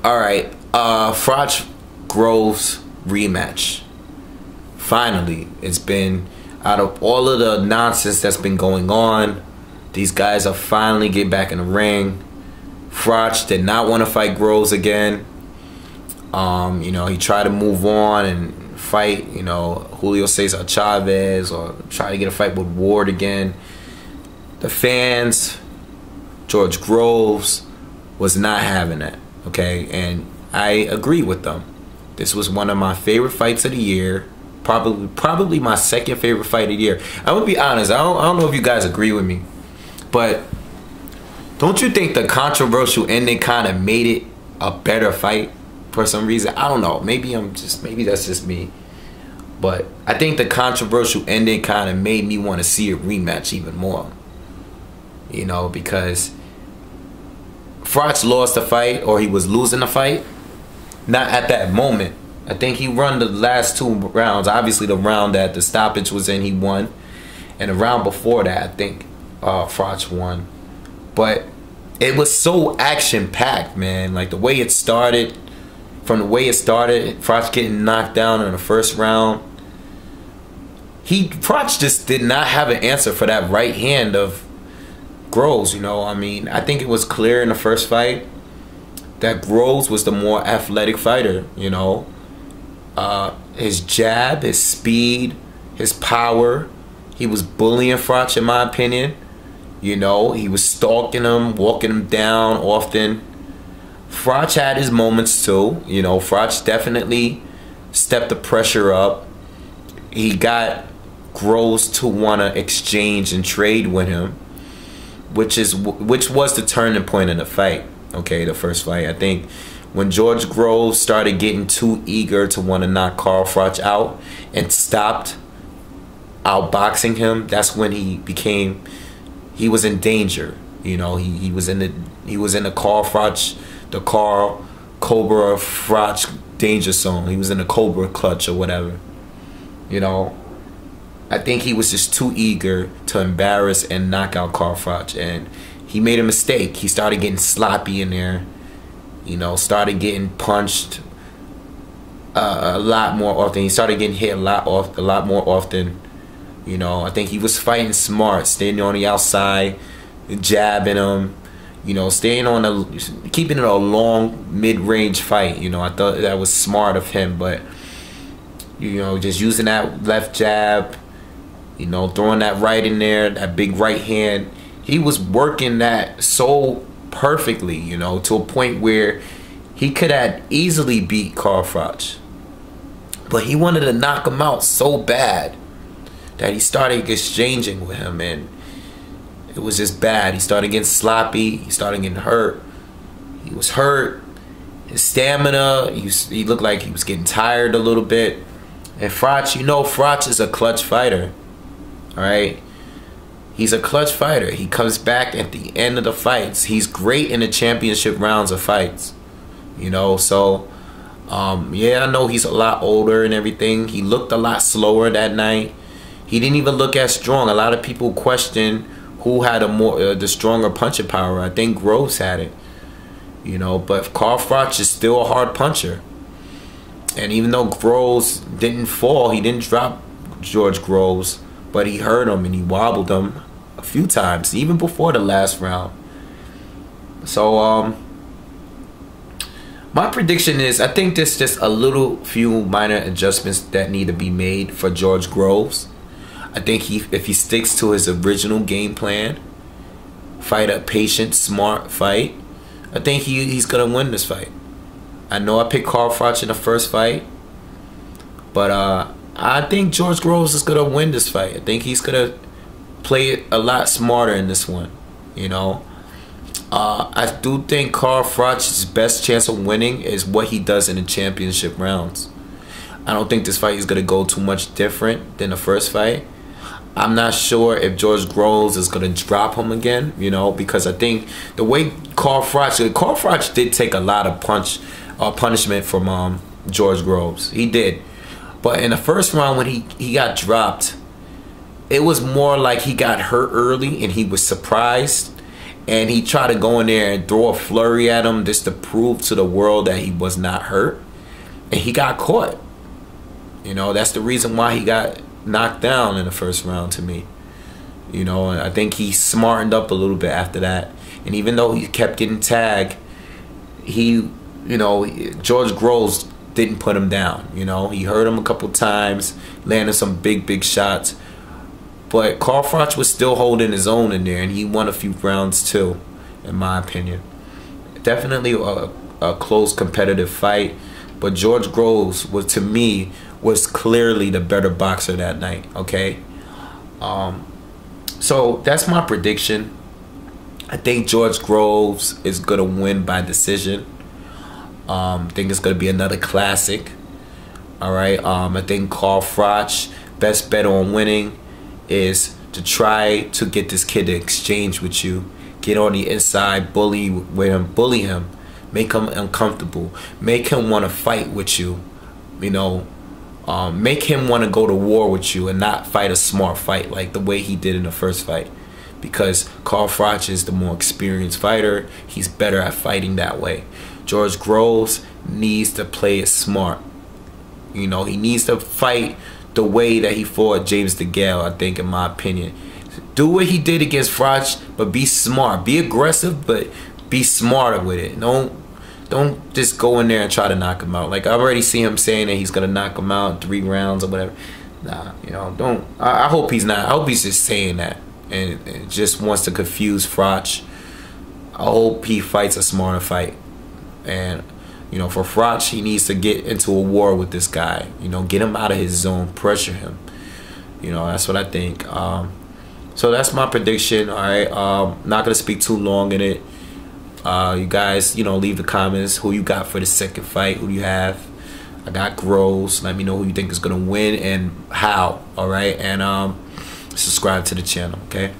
All right, Froch Groves rematch. Finally, it's been, out of all of the nonsense that's been going on, these guys are finally getting back in the ring. Froch did not want to fight Groves again. You know, he tried to move on and fight, you know, Julio Cesar Chavez, or try to get a fight with Ward again. The fans, George Groves, was not having that, okay? And I agree with them. This was one of my favorite fights of the year. Probably my second favorite fight of the year. I'm gonna be honest, I don't know if you guys agree with me, but don't you think the controversial ending kind of made it a better fight for some reason? I don't know. Maybe that's just me. But I think the controversial ending kind of made me want to see a rematch even more. You know, because Froch lost the fight, or he was losing the fight. Not at that moment. I think he won the last 2 rounds. Obviously, the round that the stoppage was in, he won. And the round before that, I think Froch won. But it was so action-packed, man. Like, the way it started, Froch getting knocked down in the first round. Froch just did not have an answer for that right hand of Groves, you know. I mean, I think it was clear in the first fight that Groves was the more athletic fighter, you know. His jab, his speed, his power. He was bullying Froch, in my opinion. You know, he was stalking him, walking him down often. Froch had his moments too. You know, Froch definitely stepped the pressure up. He got Groves to want to exchange and trade with him, which was the turning point in the fight. Okay, the first fight. I think when George Groves started getting too eager to want to knock Carl Froch out and stopped outboxing him, that's when he was in danger. You know, he was in the Carl Cobra Froch danger zone. He was in the Cobra clutch or whatever. You know, I think he was just too eager to embarrass and knock out Carl Froch, and he made a mistake. He started getting sloppy in there. You know, started getting punched a lot more often. He started getting hit a lot more often. You know, I think he was fighting smart, standing on the outside, jabbing him. You know, keeping it a long mid-range fight. You know, I thought that was smart of him, but you know, just using that left jab, you know, throwing that right in there, that big right hand. He was working that so perfectly, you know, to a point where he could have easily beat Carl Froch. But he wanted to knock him out so bad that he started exchanging with him, and it was just bad. He started getting sloppy. He started getting hurt. He was hurt. His stamina, he looked like he was getting tired a little bit. And Froch, you know, Froch is a clutch fighter. All right? He's a clutch fighter. He comes back at the end of the fights. He's great in the championship rounds of fights. You know, so, yeah, I know he's a lot older and everything. He looked a lot slower that night. He didn't even look as strong. A lot of people question who had the stronger punching power. I think Groves had it. You know, but Carl Froch is still a hard puncher. And even though Groves didn't fall, he didn't drop George Groves, but he hurt him and he wobbled him a few times, even before the last round. So, my prediction is, I think there's just a few minor adjustments that need to be made for George Groves. I think if he sticks to his original game plan, fight a patient, smart fight, I think he's going to win this fight. I know I picked Carl Froch in the first fight, but I think George Groves is going to win this fight. I think he's going to play it a lot smarter in this one, you know. I do think Carl Froch's best chance of winning is what he does in the championship rounds. I don't think this fight is going to go too much different than the first fight. I'm not sure if George Groves is going to drop him again, you know, because I think the way Carl Froch did take a lot of punishment from George Groves. He did. But in the first round when he got dropped, it was more like he got hurt early and he was surprised. and he tried to go in there and throw a flurry at him just to prove to the world that he was not hurt, and he got caught. You know, that's the reason why he got knocked down in the first round to me. You know, and I think he smartened up a little bit after that. And even though he kept getting tagged, he, you know, George Groves didn't put him down. You know, he hurt him a couple times, landed some big shots. But Carl Froch was still holding his own in there, and he won a few rounds too, in my opinion. Definitely a close competitive fight, but George Groves was, to me, was clearly the better boxer that night. Okay, so that's my prediction. I think George Groves is gonna win by decision. I think it's gonna be another classic. All right. I think Carl Froch, best bet on winning is to try to get this kid to exchange with you, get on the inside, bully him, make him uncomfortable, make him want to fight with you, you know, make him want to go to war with you and not fight a smart fight like the way he did in the first fight, because Carl Froch is the more experienced fighter. He's better at fighting that way. George Groves needs to play it smart. You know, he needs to fight the way that he fought James DeGale, I think, in my opinion. Do what he did against Froch, but be smart. Be aggressive, but be smarter with it. Don't just go in there and try to knock him out. Like, I already see him saying that he's gonna knock him out in 3 rounds or whatever. Nah, you know, don't. I hope he's not. I hope he's just saying that and just wants to confuse Froch. I hope he fights a smarter fight. And you know, for Froch, he needs to get into a war with this guy. You know, get him out of his zone, pressure him. You know, that's what I think. So that's my prediction. All right, not gonna speak too long in it. You guys, you know, leave the comments who you got for the second fight. Who do you have? I got Groves. Let me know who you think is gonna win and how. All right, and subscribe to the channel. Okay.